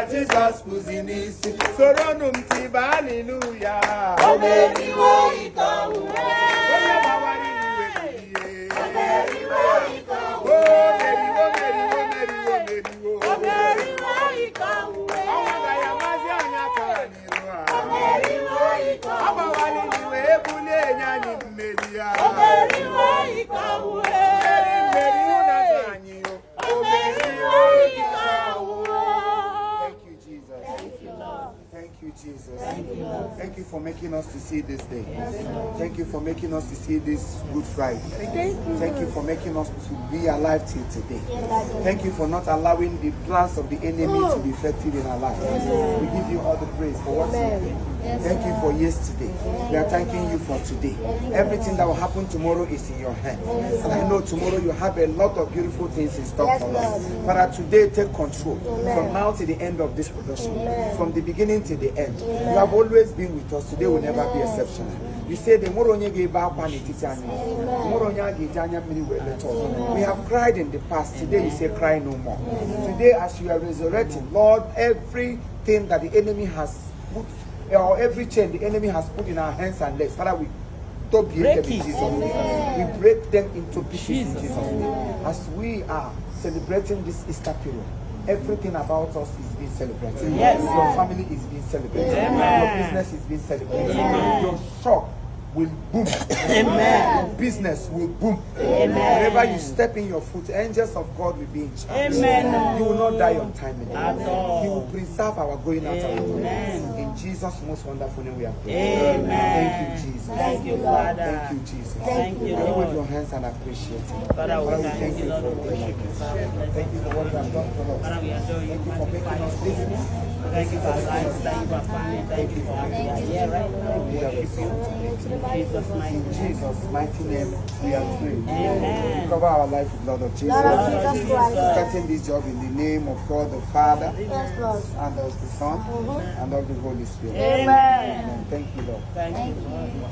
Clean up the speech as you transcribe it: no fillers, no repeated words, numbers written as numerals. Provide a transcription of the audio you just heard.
Jesus Puzinisi, Soronum Tiba, hallelujah. Oh, Mary, Jesus. Thank you for making us to see this day. Thank you for making us to see this Good Friday. Thank you for making us to be alive till today. Thank you for not allowing the plans of the enemy to be effective in our lives. We give you all the praise for what you did. Thank you for yesterday. We are thanking you for today. Everything that will happen tomorrow is in your hands. And I know tomorrow you have a lot of beautiful things in store for us. Father, today take control from now to the end of this production. From the beginning to the end. You have always been with us. Today will never be exceptional. You say the we have cried in the past. Today you say cry no more. Today as you are resurrecting, Lord, everything that the enemy has put, or every chain the enemy has put in our hands and legs, Father, we don't break them in Jesus' name. We break them into pieces in Jesus' name. As we are celebrating this Easter period, everything about us is being celebrated. Yes. Your family is being celebrated. Amen. Your business is being celebrated. Amen. Your shop will boom. Amen. Your business will boom. Amen. Wherever you step in your foot, angels of God will be in charge. Amen. You will not die on time anymore. He will preserve our going out and going in. In Jesus' most wonderful name we are praying. Amen. Thank you, Jesus. Thank you, Father. Thank you, Jesus. Thank you, Lord. Lord. With your hands and appreciate it. Father, we thank you for worship. Thank you for what you have done for us. Father, we adore you. Thank you for making us different. Thank you for our lives. Thank you for family. Thank you for having us here right now. In Jesus' mighty name, we are free. Amen. We cover our life with the blood of Jesus. Starting this job in the name of God the Father, and of the Son, and of the Holy Spirit. Amen. Thank you, Lord. Thank you, Lord.